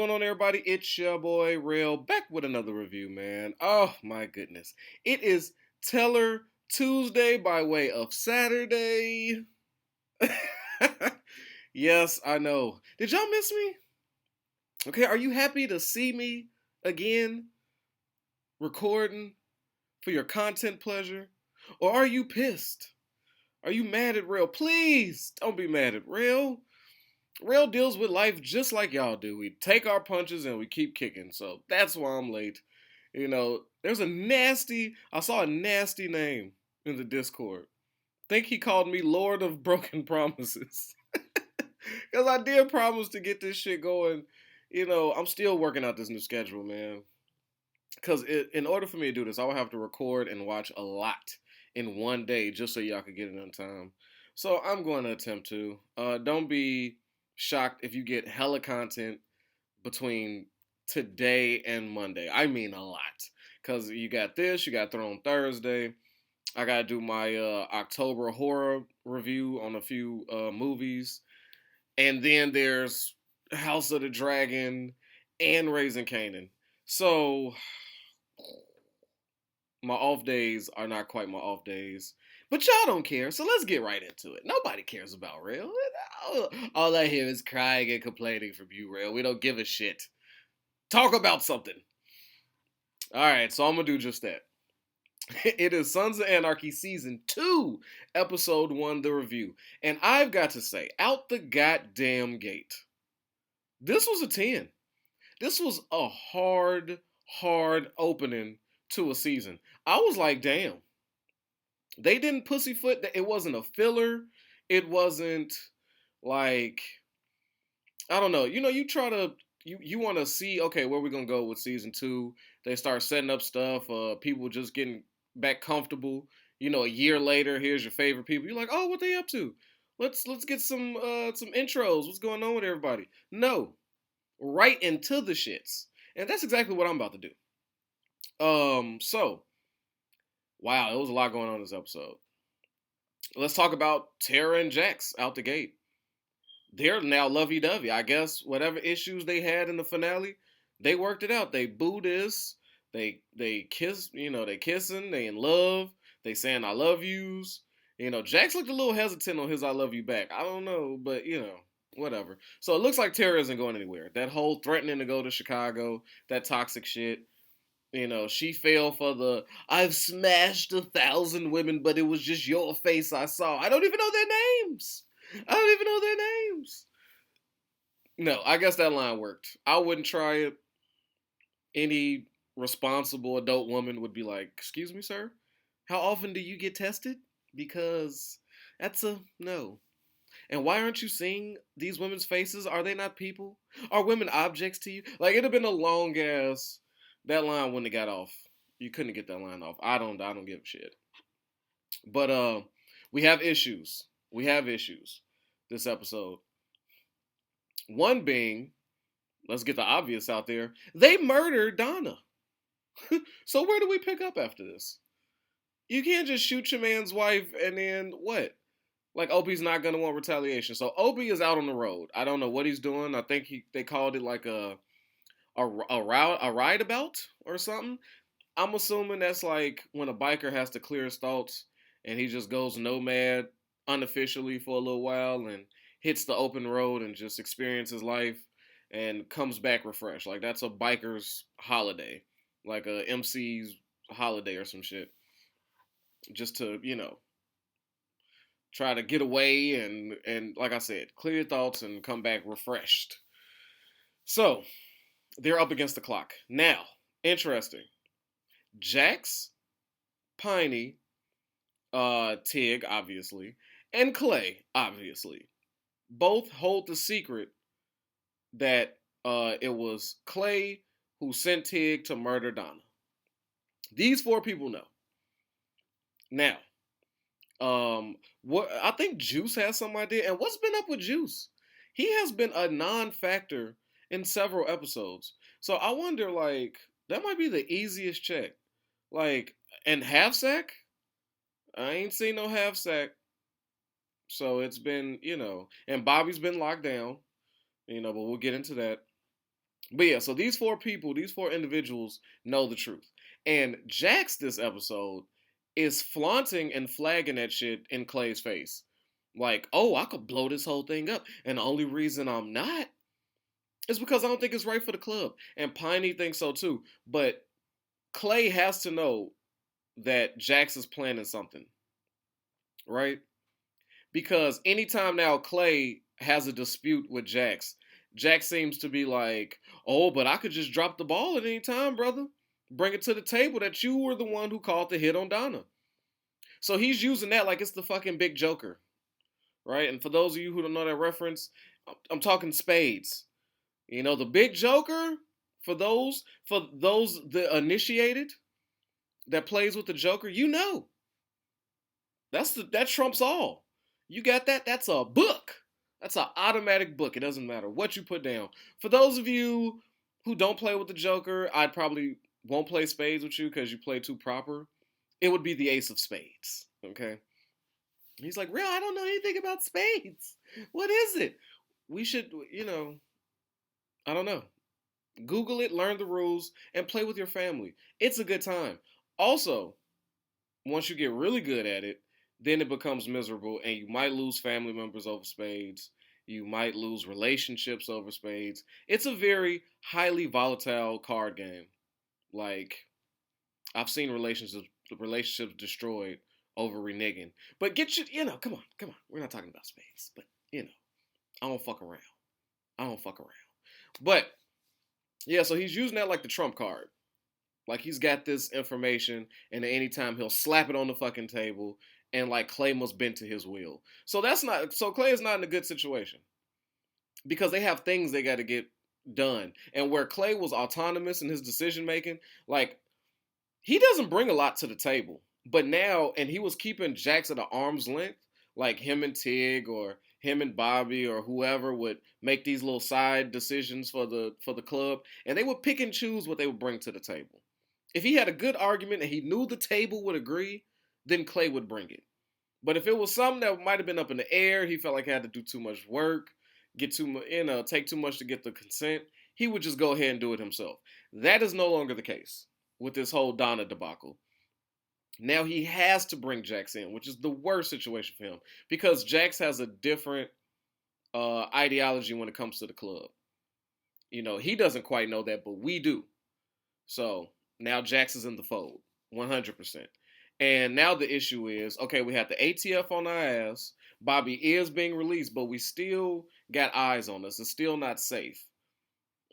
going on, everybody? It's your boy Real back with another review, man. Oh my goodness. It is Teller Tuesday by way of Saturday. Yes, I know. Did y'all miss me? Okay, are you happy to see me again recording for your content pleasure? Or are you pissed? Are you mad at Real? Please don't be mad at Real. Real deals with life just like y'all do. We take our punches and we keep kicking. So that's why I'm late. I saw a nasty name in the Discord. Think he called me Lord of Broken Promises. Because I did promise to get this shit going. I'm still working out this new schedule, man. Because in order for me to do this, I would have to record and watch a lot in one day just so y'all could get it on time. So I'm going to attempt to. Don't be shocked if you get hella content between today and Monday. I mean a lot. Because you got this, you got Throne Thursday. I got to do my October horror review on a few movies. And then there's House of the Dragon and Raising Kanan. So my off days are not quite my off days. But y'all don't care, so let's get right into it. Nobody cares about Real. All I hear is crying and complaining from you, Real. We don't give a shit. Talk about something. Alright, so I'm gonna do just that. It is Sons of Anarchy Season 2, Episode 1, the review. And I've got to say, out the goddamn gate, this was a 10. This was a hard opening to a season. I was like, damn. They didn't pussyfoot. It wasn't a filler. It wasn't like, I don't know. You try to, you want to see, okay, where we going to go with season 2. They start setting up stuff. People just getting back comfortable. A year later, here's your favorite people. You're like, oh, what they up to? Let's get some intros. What's going on with everybody? No. Right into the shits. And that's exactly what I'm about to do. So, wow, there was a lot going on in this episode. Let's talk about Tara and Jax out the gate. They're now lovey-dovey. I guess whatever issues they had in the finale, they worked it out. They boo this. They kiss, they kissing, they in love, they saying I love yous. Jax looked a little hesitant on his I love you back. I don't know, but whatever. So it looks like Tara isn't going anywhere. That whole threatening to go to Chicago, that toxic shit. She fell for the I've smashed 1,000 women, but it was just your face I saw. I don't even know their names. No, I guess that line worked. I wouldn't try it. Any responsible adult woman would be like, excuse me, sir? How often do you get tested? Because that's a no. And why aren't you seeing these women's faces? Are they not people? Are women objects to you? Like, it'd have been a long ass. That line wouldn't have got off. You couldn't get that line off. I don't give a shit. But we have issues. This episode. One being, let's get the obvious out there. They murdered Donna. So where do we pick up after this? You can't just shoot your man's wife and then what? Like Opie's not gonna want retaliation. So Opie is out on the road. I don't know what he's doing. I think they called it like a ride about or something. I'm assuming that's like when a biker has to clear his thoughts and he just goes nomad unofficially for a little while and hits the open road and just experiences life and comes back refreshed. Like that's a biker's holiday, like a MC's holiday or some shit. Just to, try to get away and like I said, clear your thoughts and come back refreshed. So, they're up against the clock. Now, interesting. Jax, Piney, Tig, obviously, and Clay, obviously, both hold the secret that it was Clay who sent Tig to murder Donna. These 4 people know. Now, what I think Juice has some idea, and what's been up with Juice? He has been a non-factor in several episodes. So I wonder, like, that might be the easiest check. Like, and half sack? I ain't seen no half sack. So it's been, and Bobby's been locked down, but we'll get into that. But yeah, so these four people, these four individuals know the truth. And Jax this episode is flaunting and flagging that shit in Clay's face. Like, oh, I could blow this whole thing up. And the only reason I'm not is because I don't think it's right for the club. And Piney thinks so too. But Clay has to know that Jax is planning something, right? Because anytime now Clay has a dispute with Jax, Jax seems to be like, oh, but I could just drop the ball at any time, brother. Bring it to the table that you were the one who called the hit on Donna. So he's using that like it's the fucking big joker, right? And for those of you who don't know that reference, I'm talking spades. You know, the big joker, for those the initiated that plays with the joker, you know. That trumps all. You got that? That's a book. That's an automatic book. It doesn't matter what you put down. For those of you who don't play with the Joker, I probably won't play spades with you because you play too proper. It would be the ace of spades. Okay? He's like, real, I don't know anything about spades. What is it? We should, I don't know. Google it, learn the rules, and play with your family. It's a good time. Also, once you get really good at it, then it becomes miserable and you might lose family members over spades. You might lose relationships over spades. It's a very highly volatile card game. Like, I've seen relationships destroyed over reneging. But come on. We're not talking about spades. But, I don't fuck around. But, yeah, so he's using that like the trump card. Like he's got this information, and at any time he'll slap it on the fucking table, and like Clay must bend to his will. So Clay is not in a good situation because they have things they got to get done, and where Clay was autonomous in his decision making, like he doesn't bring a lot to the table. But now, and he was keeping Jax at an arm's length, like him and Tig or him and Bobby or whoever would make these little side decisions for the club, and they would pick and choose what they would bring to the table. If he had a good argument and he knew the table would agree, then Clay would bring it. But if it was something that might have been up in the air, he felt like he had to do too much work, get too much, take too much to get the consent, he would just go ahead and do it himself. That is no longer the case with this whole Donna debacle. Now he has to bring Jax in, which is the worst situation for him because Jax has a different ideology when it comes to the club. He doesn't quite know that, but we do. So now Jax is in the fold, 100%. And now the issue is, okay, we have the ATF on our ass. Bobby is being released, but we still got eyes on us. It's still not safe.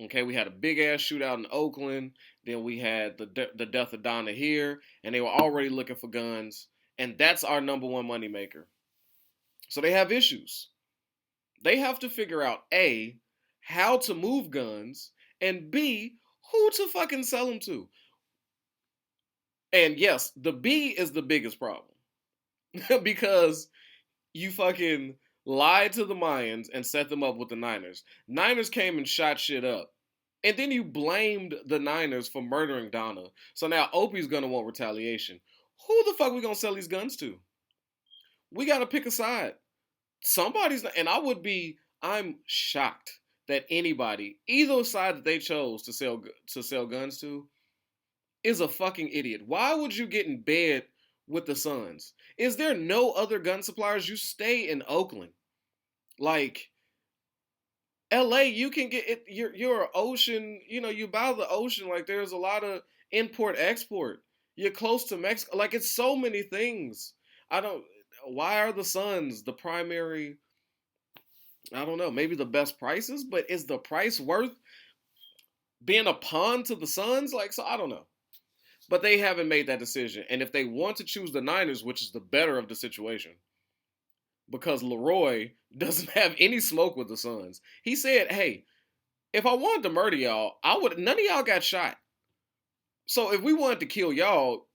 Okay, we had a big ass shootout in Oakland. Then we had the death of Donna here, and they were already looking for guns. And that's our number one moneymaker. So they have issues. They have to figure out A, how to move guns, and B, who to fucking sell them to. And yes, the B is the biggest problem. Because you fucking lied to the Mayans and set them up with the Niners. Niners came and shot shit up. And then you blamed the Niners for murdering Donna. So now Opie's gonna want retaliation. Who the fuck we gonna sell these guns to? We gotta pick a side. Somebody's not, and I'm shocked that anybody, either side that they chose to sell guns to, is a fucking idiot. Why would you get in bed with the Suns? Is there no other gun suppliers? You stay in Oakland. Like, LA, you can get it. You're an ocean, you by the ocean. Like, there's a lot of import export. You're close to Mexico. Like, it's so many things. Why are the Suns the primary, I don't know, maybe the best prices, but is the price worth being a pawn to the Suns? Like, so I don't know. But they haven't made that decision. And if they want to choose the Niners, which is the better of the situation, because Leroy doesn't have any smoke with the Suns. He said, hey, if I wanted to murder y'all, none of y'all got shot. So if we wanted to kill y'all,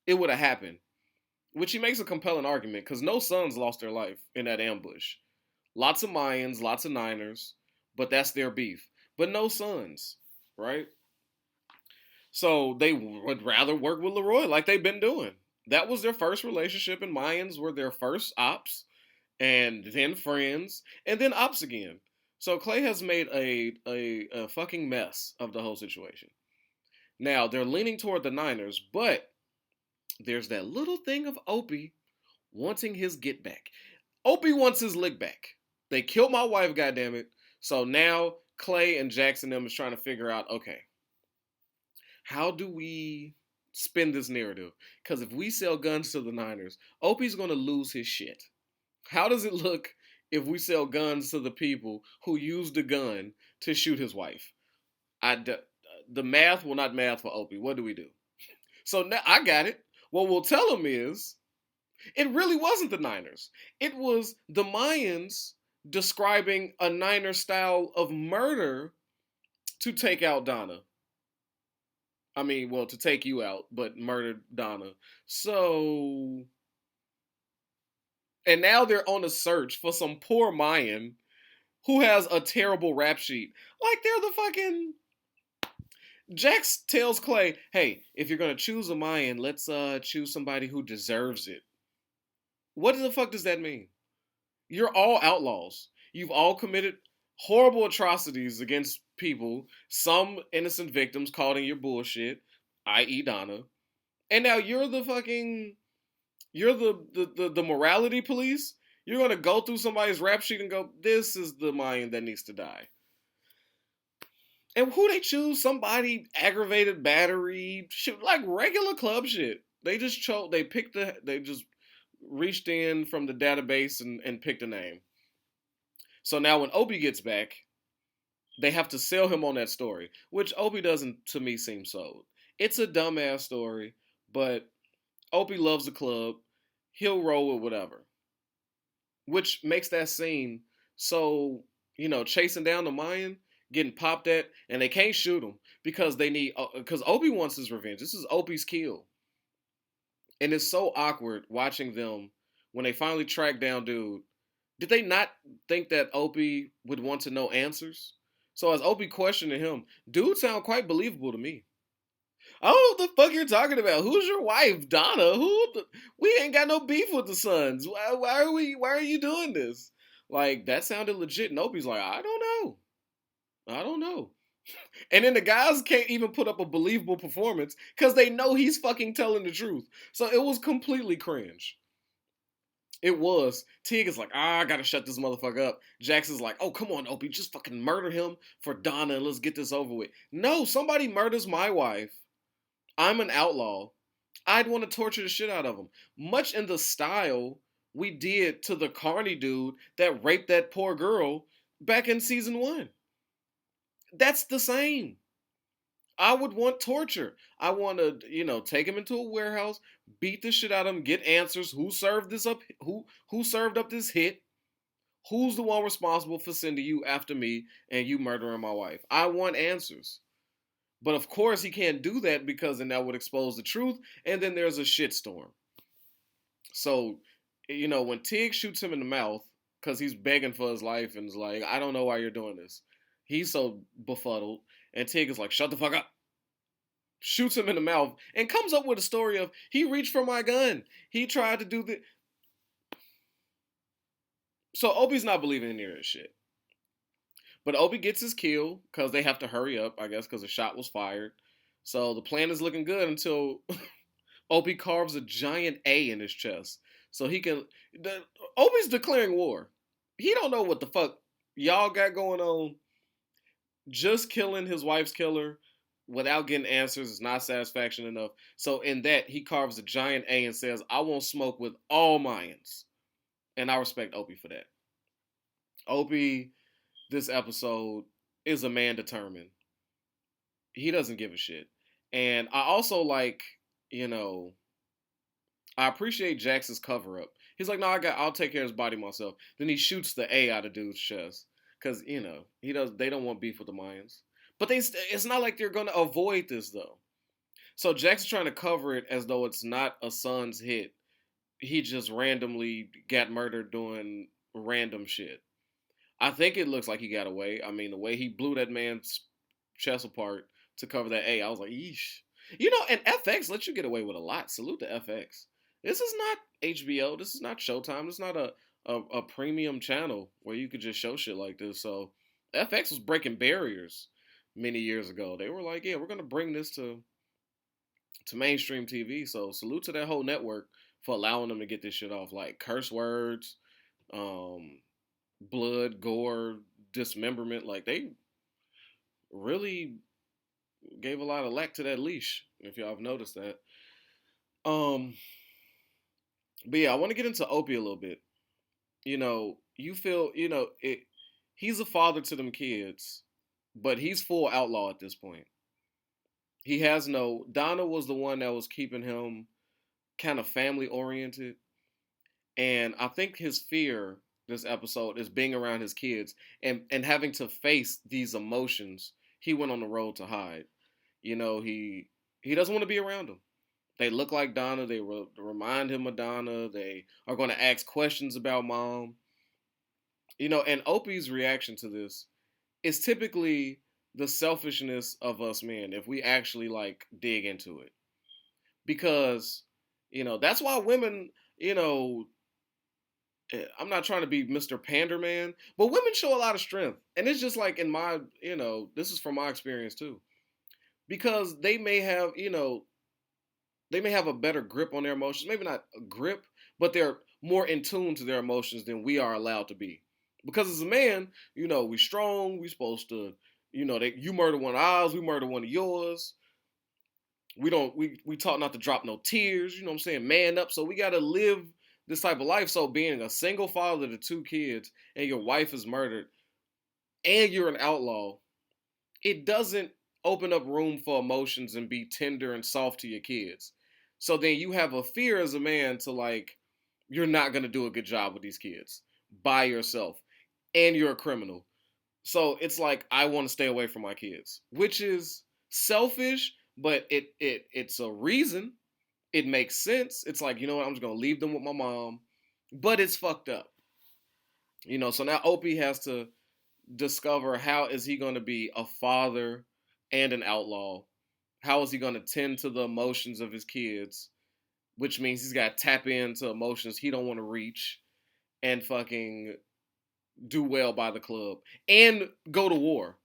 it would have happened. Which he makes a compelling argument, because no Suns lost their life in that ambush. Lots of Mayans, lots of Niners, but that's their beef. But no Suns, right? So they would rather work with Leroy like they've been doing. That was their first relationship, and Mayans were their first ops, and then friends, and then ops again. So Clay has made a fucking mess of the whole situation. Now they're leaning toward the Niners, but there's that little thing of Opie wanting his get back. Opie wants his lick back. They killed my wife, goddammit. So now Clay and Jackson them is trying to figure out, okay, how do we spin this narrative? Because if we sell guns to the Niners, Opie's gonna lose his shit. How does it look if we sell guns to the people who used the gun to shoot his wife? The math will not math for Opie. What do we do? So now I got it. What we'll tell him is it really wasn't the Niners. It was the Mayans describing a Niner style of murder to take out Donna. I mean, well, to take you out, but murdered Donna. So, and now they're on a search for some poor Mayan who has a terrible rap sheet. Like they're the fucking. Jax tells Clay, "Hey, if you're gonna choose a Mayan, let's choose somebody who deserves it." What the fuck does that mean? You're all outlaws. You've all committed horrible atrocities against people, some innocent victims caught in your bullshit, i.e. Donna. And now you're the fucking you're the morality police. You're gonna go through somebody's rap sheet and go, this is the Mayan that needs to die. And who they choose? Somebody aggravated battery, shit, like regular club shit. They just chose. They just reached in from the database and picked a name. So now when Opie gets back, they have to sell him on that story, which Opie doesn't, to me, seem sold. It's a dumbass story, but Opie loves the club. He'll roll with whatever, which makes that scene so, chasing down the Mayan, getting popped at, and they can't shoot him because because Opie wants his revenge. This is Opie's kill. And it's so awkward watching them when they finally track down dude. Did they not think that Opie would want to know answers? So as Opie questioning him, dude sound quite believable to me. I don't know what the fuck you're talking about. Who's your wife, Donna? We ain't got no beef with the Suns. Why are you doing this? Like that sounded legit. And Opie's like, I don't know. I don't know. And then the guys can't even put up a believable performance because they know he's fucking telling the truth. So it was completely cringe. It was. Tig is like, I gotta shut this motherfucker up. Jackson's like, oh, come on, Opie, just fucking murder him for Donna and let's get this over with. No, somebody murders my wife. I'm an outlaw. I'd want to torture the shit out of him. Much in the style we did to the Carney dude that raped that poor girl back in season 1. That's the same. I would want torture. I want to, take him into a warehouse, beat the shit out of him, get answers. Who served this up? Who served up this hit? Who's the one responsible for sending you after me and you murdering my wife? I want answers. But of course he can't do that because then that would expose the truth, and then there's a shitstorm. So, when Tig shoots him in the mouth because he's begging for his life and is like, I don't know why you're doing this. He's so befuddled. And Tig is like, shut the fuck up. Shoots him in the mouth and comes up with a story of he reached for my gun. He tried to do the. So Opie's not believing any of this shit. But Opie gets his kill because they have to hurry up, I guess, because a shot was fired. So the plan is looking good until Opie carves a giant A in his chest. So he can. Opie's declaring war. He don't know what the fuck y'all got going on. Just killing his wife's killer without getting answers is not satisfaction enough. So in that, he carves a giant A and says, I won't smoke with all Mayans. And I respect Opie for that. Opie, this episode, is a man determined. He doesn't give a shit. And I also like, I appreciate Jax's cover up. He's like, no, I'll take care of his body myself. Then he shoots the A out of dude's chest. Because, they don't want beef with the Mayans. But it's not like they're going to avoid this, though. So Jack's trying to cover it as though it's not a son's hit. He just randomly got murdered doing random shit. I think it looks like he got away. I mean, the way he blew that man's chest apart to cover that A, I was like, yeesh. And FX lets you get away with a lot. Salute to FX. This is not HBO. This is not Showtime. This is not a premium channel where you could just show shit like this. So FX was breaking barriers many years ago. They were like, yeah, we're gonna bring this to mainstream TV. So salute to that whole network for allowing them to get this shit off. Like curse words, um, blood, gore, dismemberment. Like they really gave a lot of lack to that leash. If y'all have noticed that. Um, but yeah, I want to get into Opie a little bit. You feel, he's a father to them kids, but he's full outlaw at this point. He has no. Donna was the one that was keeping him kind of family oriented, and I think his fear this episode is being around his kids and having to face these emotions. He went on the road to hide. He doesn't want to be around them. They look like Donna. They remind him of Donna. They are going to ask questions about mom. And Opie's reaction to this is typically the selfishness of us men if we actually like dig into it. Because, that's why women, I'm not trying to be Mr. Panderman, but women show a lot of strength. And it's just like in my, this is from my experience too. Because they may have a better grip on their emotions. Maybe not a grip, but they're more in tune to their emotions than we are allowed to be. Because as a man, we strong. We supposed to, you murder one of ours, we murder one of yours. We taught not to drop no tears. You know what I'm saying? Man up. So we got to live this type of life. So being a single father to two kids and your wife is murdered and you're an outlaw, it doesn't open up room for emotions and be tender and soft to your kids. So then you have a fear as a man to like, you're not going to do a good job with these kids by yourself and you're a criminal. So it's like, I want to stay away from my kids, which is selfish, but it's a reason. It makes sense. It's like, you know what, I'm just going to leave them with my mom, but it's fucked up. So now Opie has to discover how is he going to be a father and an outlaw. How is he going to tend to the emotions of his kids, which means he's got to tap into emotions he don't want to reach and fucking do well by the club and go to war.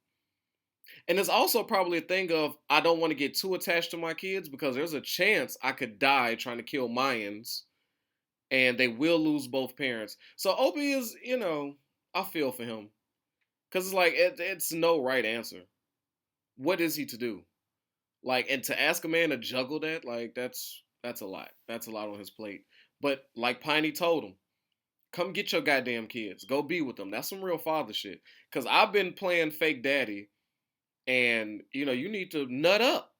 And there's also probably a thing of I don't want to get too attached to my kids because there's a chance I could die trying to kill Mayans and they will lose both parents. So Opie is, I feel for him because it's like it's no right answer. What is he to do? Like, and to ask a man to juggle that, like that's a lot. That's a lot on his plate. But like Piney told him, come get your goddamn kids. Go be with them. That's some real father shit. Cause I've been playing fake daddy, and you need to nut up.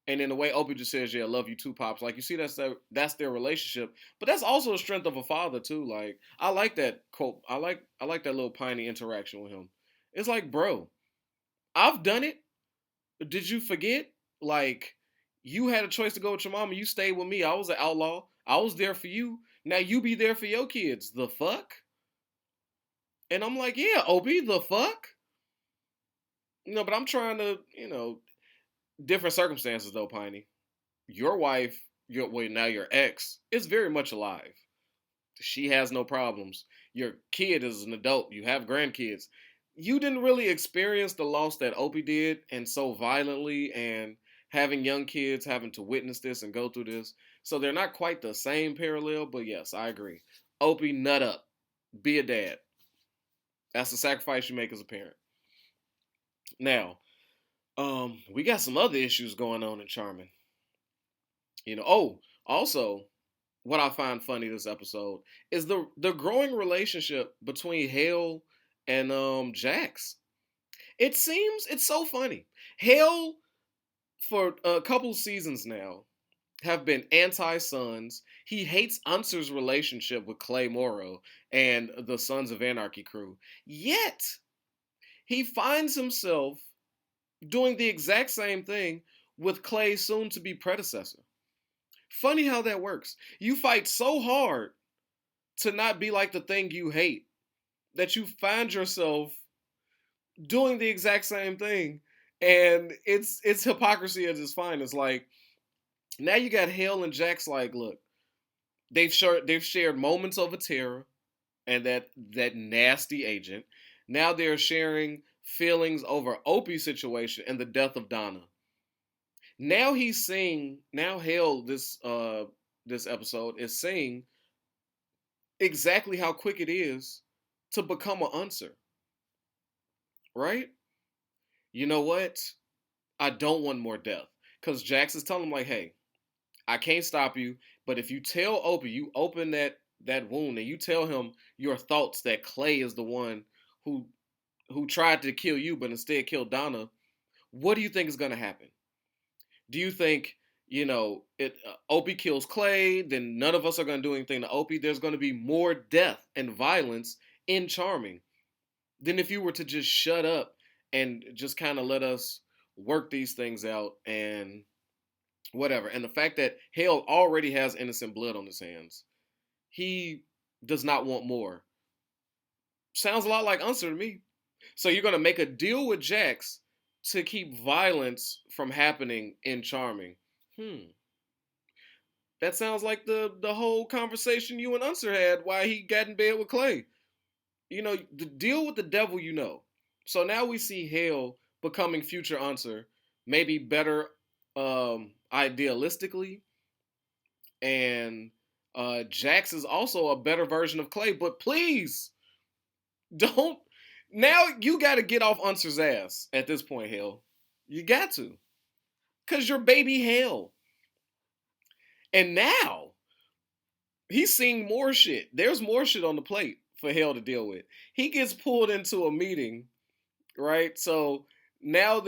And in the way Opie just says, "Yeah, I love you too, pops." Like you see, that's their relationship. But that's also a strength of a father too. Like I like that quote. I like that little Piney interaction with him. It's like, bro, I've done it. Did you forget? Like, you had a choice to go with your mom and you stayed with me. I was an outlaw. I was there for you. Now you be there for your kids. The fuck? And I'm like, yeah, Opie, the fuck? But I'm trying to, different circumstances though, Piney. Your wife, now your ex, is very much alive. She has no problems. Your kid is an adult. You have grandkids. You didn't really experience the loss that Opie did, and so violently, and having young kids having to witness this and go through this. So they're not quite the same parallel, but yes, I agree. Opie, nut up. Be a dad. That's the sacrifice you make as a parent. Now, we got some other issues going on in Charmin. Also, what I find funny this episode is the growing relationship between Hale and Jax. It seems it's so funny. Hale, for a couple seasons now, have been anti-Sons. He hates Unser's relationship with Clay Morrow and the Sons of Anarchy crew. Yet, he finds himself doing the exact same thing with Clay's soon-to-be predecessor. Funny how that works. You fight so hard to not be like the thing you hate that you find yourself doing the exact same thing, and it's hypocrisy at its finest. Like, now you got Hale and Jax. Like, look, they've shared moments of a terror and that nasty agent. Now they're sharing feelings over Opie's situation and the death of Donna. Now he's seeing, now Hale, this episode is seeing exactly how quick it is to become an unser, right? You know what? I don't want more death. Because Jax is telling him, like, hey, I can't stop you, but if you tell Opie, you open that wound and you tell him your thoughts that Clay is the one who tried to kill you but instead killed Donna, what do you think is going to happen? Do you think, Opie kills Clay, then none of us are going to do anything to Opie? There's going to be more death and violence in Charming than if you were to just shut up and just kind of let us work these things out and whatever. And the fact that Hale already has innocent blood on his hands, he does not want more. Sounds a lot like Unser to me. So you're going to make a deal with Jax to keep violence from happening in Charming. That sounds like the whole conversation you and Unser had while he got in bed with Clay. The deal with the devil, So now we see Hale becoming future Unser, maybe better idealistically, and Jax is also a better version of Clay. But please don't. Now you got to get off Unser's ass at this point, Hale. You got to, cause you're baby Hale. And now he's seeing more shit. There's more shit on the plate for Hale to deal with. He gets pulled into a meeting, right? So now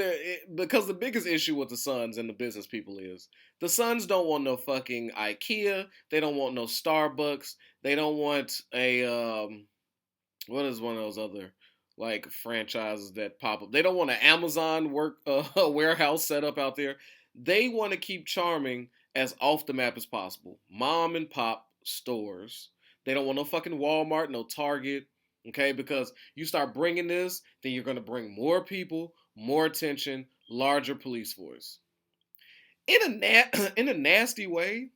because the biggest issue with the Sons and the business people is the Sons don't want no fucking IKEA. They don't want no Starbucks. They don't want a what is one of those other like franchises that pop up? They don't want an Amazon warehouse set up out there. They want to keep Charming as off the map as possible. Mom and pop stores. They don't want no fucking Walmart, no Target. Okay, because you start bringing this, then you're going to bring more people, more attention, larger police force. In a nasty way,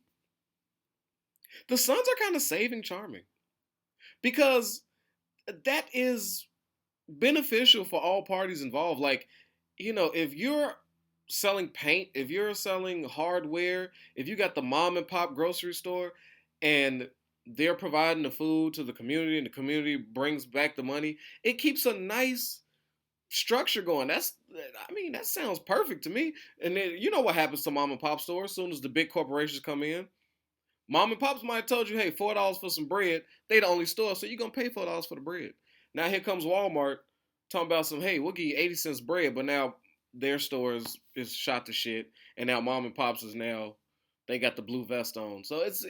the Sons are kind of saving Charming because that is beneficial for all parties involved. Like, if you're selling paint, if you're selling hardware, if you got the mom and pop grocery store and they're providing the food to the community and the community brings back the money, it keeps a nice structure going. That sounds perfect to me. And then you know what happens to mom and pop stores as soon as the big corporations come in? Mom and pops might have told you, hey, $4 for some bread. They the only store, so you're going to pay $4 for the bread. Now here comes Walmart talking about hey, we'll give you 80 cents bread, but now their store is shot to shit, and now mom and pops they got the blue vest on. So it's,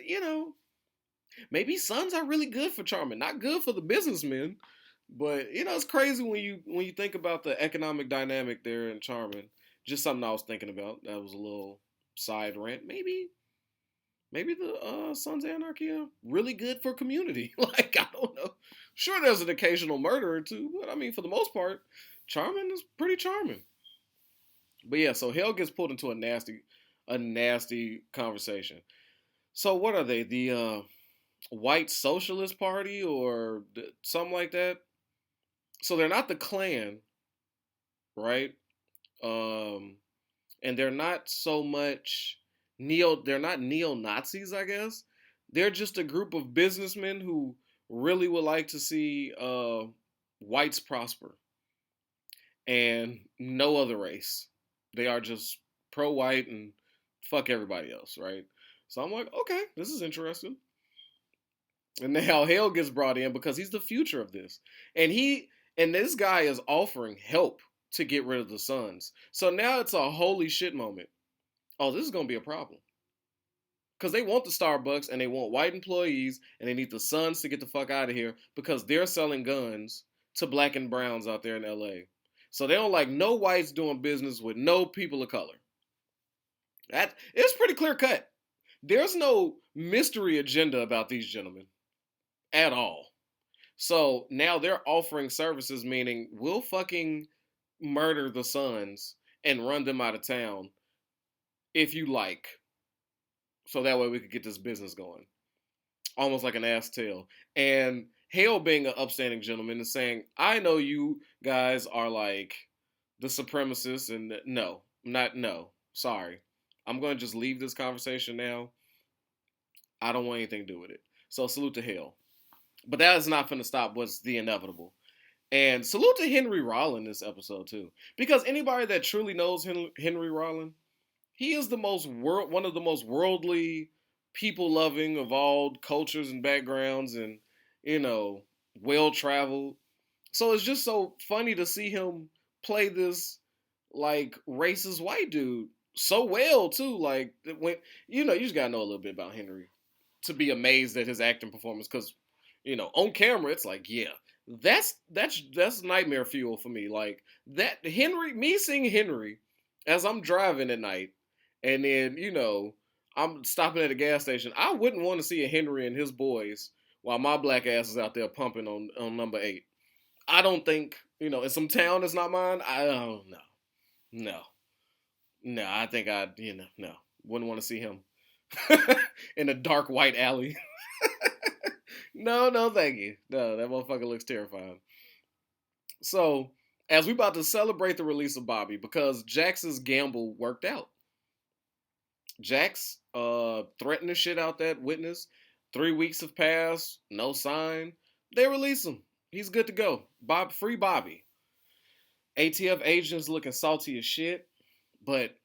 maybe Sons are really good for Charming. Not good for the businessmen, but, it's crazy when you think about the economic dynamic there in Charming. Just something I was thinking about. That was a little side rant. Maybe the Sons of Anarchy are really good for community. Like, I don't know. Sure, there's an occasional murder or two, but I mean, for the most part, Charming is pretty charming. But yeah, so Hale gets pulled into a nasty conversation. So what are they? The White Socialist Party or something like that? So they're not the Klan, right? And they're not so much they're not neo-Nazis, I guess. They're just a group of businessmen who really would like to see whites prosper and no other race. They are just pro-white and fuck everybody else, right? So I'm like, okay, this is interesting. And now Hale gets brought in because he's the future of this. And this guy is offering help to get rid of the Sons. So now it's a holy shit moment. Oh, this is going to be a problem. Because they want the Starbucks and they want white employees and they need the Sons to get the fuck out of here because they're selling guns to black and browns out there in LA. So they don't like no whites doing business with no people of color. It's pretty clear cut. There's no mystery agenda about these gentlemen at all. So now they're offering services, meaning we'll fucking murder the Sons and run them out of town if you like. So that way we could get this business going. Almost like an ass tail. And Hale being an upstanding gentleman and saying, I know you guys are like the supremacists, and no, not no. Sorry. I'm going to just leave this conversation now. I don't want anything to do with it. So salute to Hale. But that is not going to stop what's the inevitable. And salute to Henry Rollin this episode too. Because anybody that truly knows Henry Rollin, he is one of the most worldly, people loving of all cultures and backgrounds, and you know, well traveled. So it's just so funny to see him play this like racist white dude so well too. Like when you just gotta know a little bit about Henry to be amazed at his acting performance, because on camera it's like, yeah, that's nightmare fuel for me. Like that Henry, me seeing Henry as I'm driving at night, and then I'm stopping at a gas station. I wouldn't want to see a Henry and his boys while my black ass is out there pumping on number 8. I don't think, in some town that's not mine. I don't know. No, no. I think no, wouldn't want to see him in a dark white alley. No, no, thank you. No, that motherfucker looks terrifying. So, as we about to celebrate the release of Bobby, because Jax's gamble worked out. Jax threatened the shit out that witness. 3 weeks have passed, no sign. They release him. He's good to go. Free Bobby. ATF agents looking salty as shit, but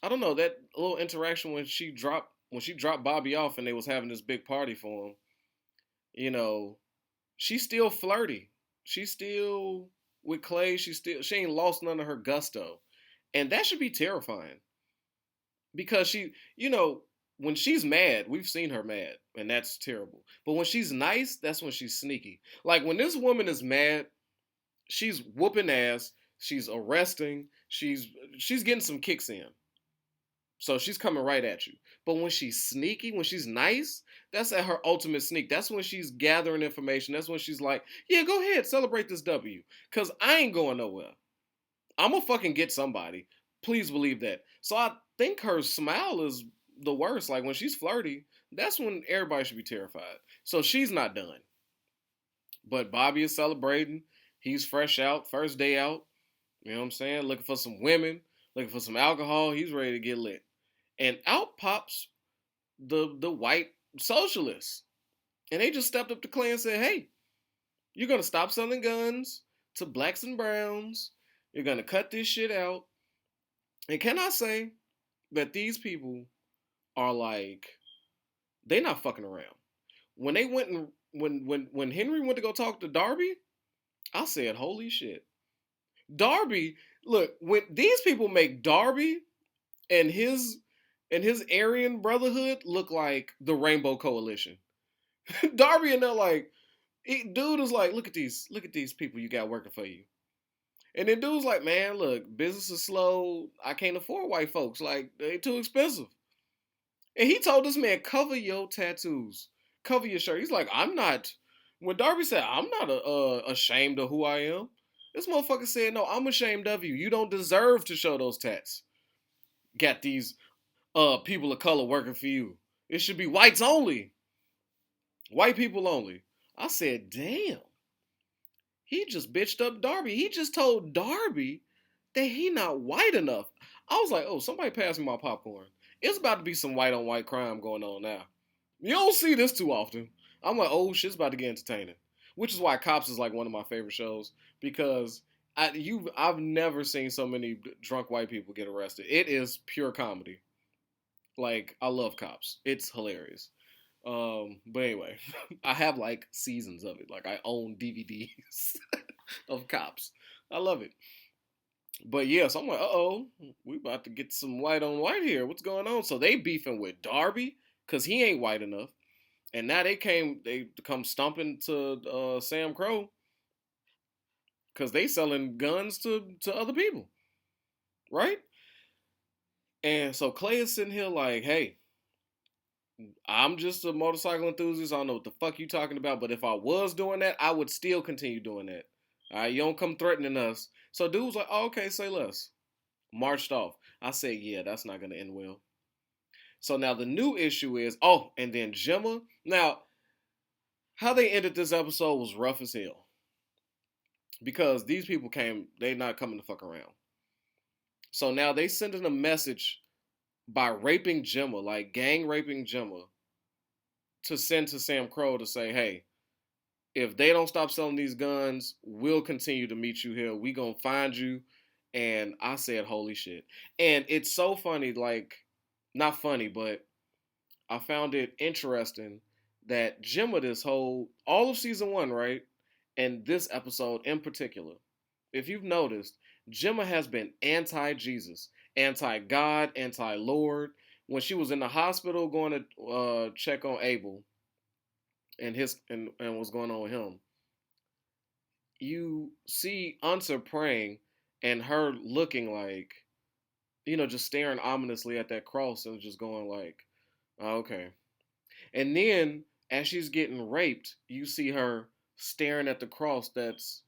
I don't know, that little interaction when she dropped Bobby off and they was having this big party for him. She's still flirty. She's still with Clay. She ain't lost none of her gusto, and that should be terrifying because when she's mad, we've seen her mad, and that's terrible. But when she's nice, that's when she's sneaky. Like when this woman is mad, she's whooping ass. She's arresting. She's getting some kicks in. So she's coming right at you. But when she's sneaky, when she's nice, that's at her ultimate sneak. That's when she's gathering information. That's when she's like, yeah, go ahead, celebrate this W. Because I ain't going nowhere. I'm going to fucking get somebody. Please believe that. So I think her smile is the worst. Like when she's flirty, that's when everybody should be terrified. So she's not done. But Bobby is celebrating. He's fresh out, first day out. You know what I'm saying? Looking for some women, looking for some alcohol. He's ready to get lit. And out pops the white socialists. And they just stepped up to Clay and said, hey, you're going to stop selling guns to blacks and browns. You're going to cut this shit out. And can I say that these people are like, they're not fucking around. When they went and when Henry went to go talk to Darby, I said, holy shit. Darby, look, when these people make Darby and his Aryan Brotherhood look like the Rainbow Coalition. Darby and they're like, dude is like, look at these people you got working for you. And then dude's like, man, look, business is slow. I can't afford white folks. Like, they too expensive. And he told this man, cover your tattoos. Cover your shirt. He's like, I'm not. When Darby said, I'm not ashamed of who I am. This motherfucker said, no, I'm ashamed of you. You don't deserve to show those tats. Got these people of color working for you. It should be whites only. White people only. I said, damn. He just bitched up Darby. He just told Darby that he not white enough. I was like, oh, somebody pass me my popcorn. It's about to be some white on white crime going on now. You don't see this too often. I'm like, oh, shit's about to get entertaining. Which is why Cops is like one of my favorite shows, because I've never seen so many drunk white people get arrested. It is pure comedy. Like, I love Cops. It's hilarious. But anyway, I have like seasons of it. Like I own DVDs of Cops. I love it. But yeah, so I'm like, uh-oh, we about to get some white on white here. What's going on? So they beefing with Darby because he ain't white enough. And now they come stomping to Sam Crow because they selling guns to other people. Right? And so Clay is sitting here like, hey, I'm just a motorcycle enthusiast. I don't know what the fuck you talking about, but if I was doing that, I would still continue doing that. All right, you don't come threatening us. So dude was like, oh, okay, say less. Marched off. I said, yeah, that's not going to end well. So now the new issue is, oh, and then Gemma. Now, How they ended this episode was rough as hell because these people came. They not coming to fuck around. So now they sending a message by raping Gemma, like gang raping Gemma, to send to Sam Crow to say, hey, if they don't stop selling these guns, we'll continue to meet you here. We gonna find you. And I said, holy shit. And it's so funny, like, not funny, but I found it interesting that Gemma this whole all of season one, right? And this episode in particular, if you've noticed, Gemma has been anti-Jesus, anti-God, anti-Lord. When she was in the hospital going to check on Abel and what's going on with him, you see Unser praying and her looking like, just staring ominously at that cross and just going like, oh, okay. And then as she's getting raped, you see her staring at the cross that's,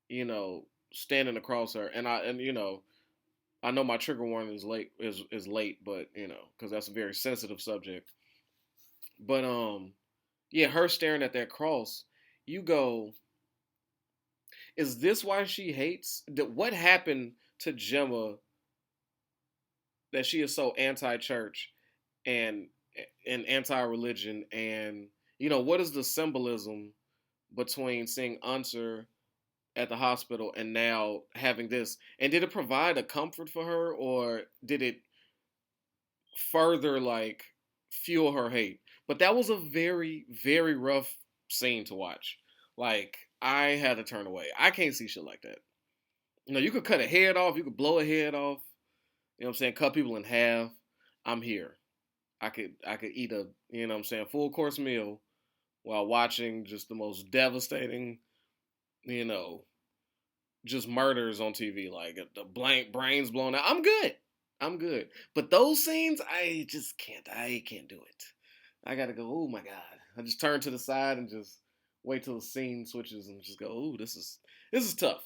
you know, standing across her. I know my trigger warning is late, but because that's a very sensitive subject. But yeah, her staring at that cross, you go, is this why she hates? What happened to Gemma that she is so anti-church and anti-religion, and what is the symbolism between seeing Unser at the hospital and now having this? And did it provide a comfort for her, or did it further like fuel her hate? But that was a very, very rough scene to watch. Like, I had to turn away. I can't see shit like that. You could cut a head off, you could blow a head off, what I'm saying, cut people in half. I'm here. I could eat a, what I'm saying, full course meal while watching just the most devastating, you know, just murders on TV, like the blank brains blown out. I'm good. I'm good. But those scenes, I just can't. I can't do it. I gotta go. Oh my god! I just turn to the side and just wait till the scene switches and just go. Oh, this is tough.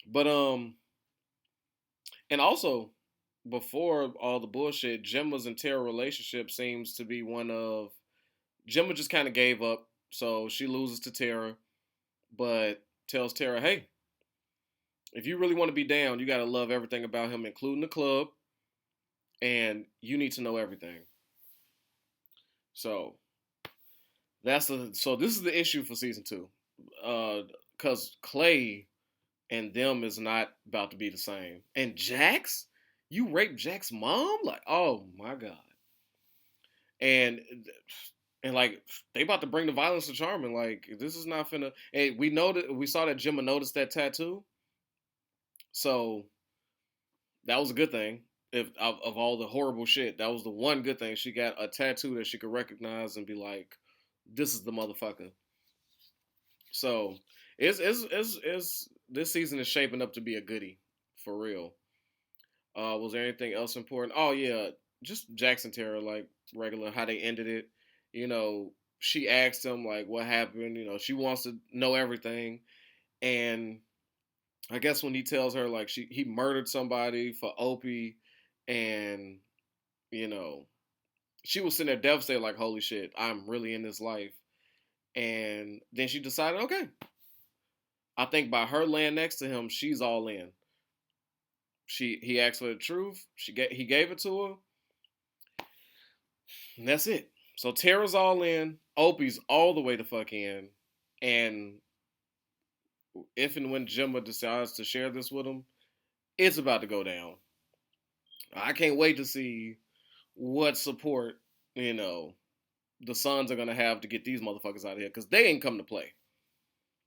But and also before all the bullshit, Gemma's and Tara relationship seems to be one of Gemma just kind of gave up, so she loses to Tara, but tells Tara, hey, if you really want to be down, you got to love everything about him, including the club, and you need to know everything. So so this is the issue for season two, because Clay and them is not about to be the same. And Jax, you raped Jax's mom, like, oh my god, and like they about to bring the violence to Charming. Like, this is not finna. Hey, we saw that Gemma noticed that tattoo, so that was a good thing. If of all the horrible shit, that was the one good thing. She got a tattoo that she could recognize and be like, "This is the motherfucker." So it's this season is shaping up to be a goodie for real. Was there anything else important? Oh yeah, just Jackson Terror, like regular how they ended it. You know, she asked him like what happened. She wants to know everything, and I guess when he tells her like he murdered somebody for Opie, and you know she was sitting there devastated, like holy shit, I'm really in this life. And then she decided, okay, I think by her laying next to him, she's all in. He asked for the truth. He gave it to her, and that's it. So Tara's all in. Opie's all the way the fuck in, and if and when Gemma decides to share this with him, it's about to go down. I can't wait to see what support you know the Suns are gonna have to get these motherfuckers out of here, because they ain't come to play.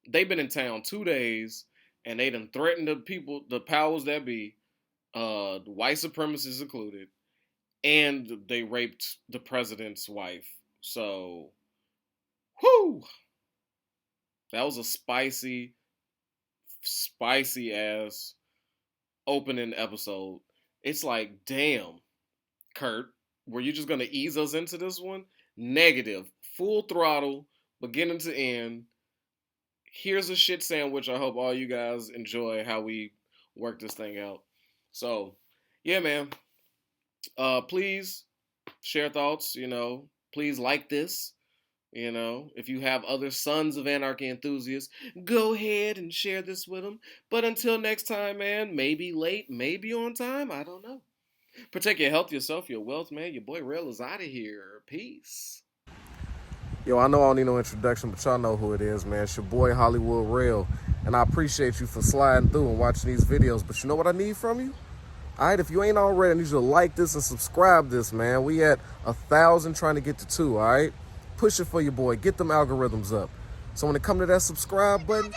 They've been in town 2 days, and they done threatened the powers that be, the white supremacists included, and they raped the president's wife. So, whoo, that was a spicy, spicy ass opening episode. It's like, damn, Kurt, were you just gonna ease us into this one? Negative, full throttle, beginning to end. Here's a shit sandwich. I hope all you guys enjoy how we work this thing out. So, yeah, man. Please share thoughts. Please like this. You know, if you have other Sons of Anarchy enthusiasts, go ahead and share this with them. But until next time, man, maybe late, maybe on time, I don't know. Protect your health, yourself, your wealth, man. Your boy Rail is out of here. Peace. Yo, I know I don't need no introduction, but y'all know who it is, man. It's your boy Hollywood Rail. And I appreciate you for sliding through and watching these videos. But you know what I need from you? Alright, if you ain't already, I need you to like this and subscribe this, man. We at 1,000 trying to get to 2, alright? Push it for your boy. Get them algorithms up. So when it come to that subscribe button,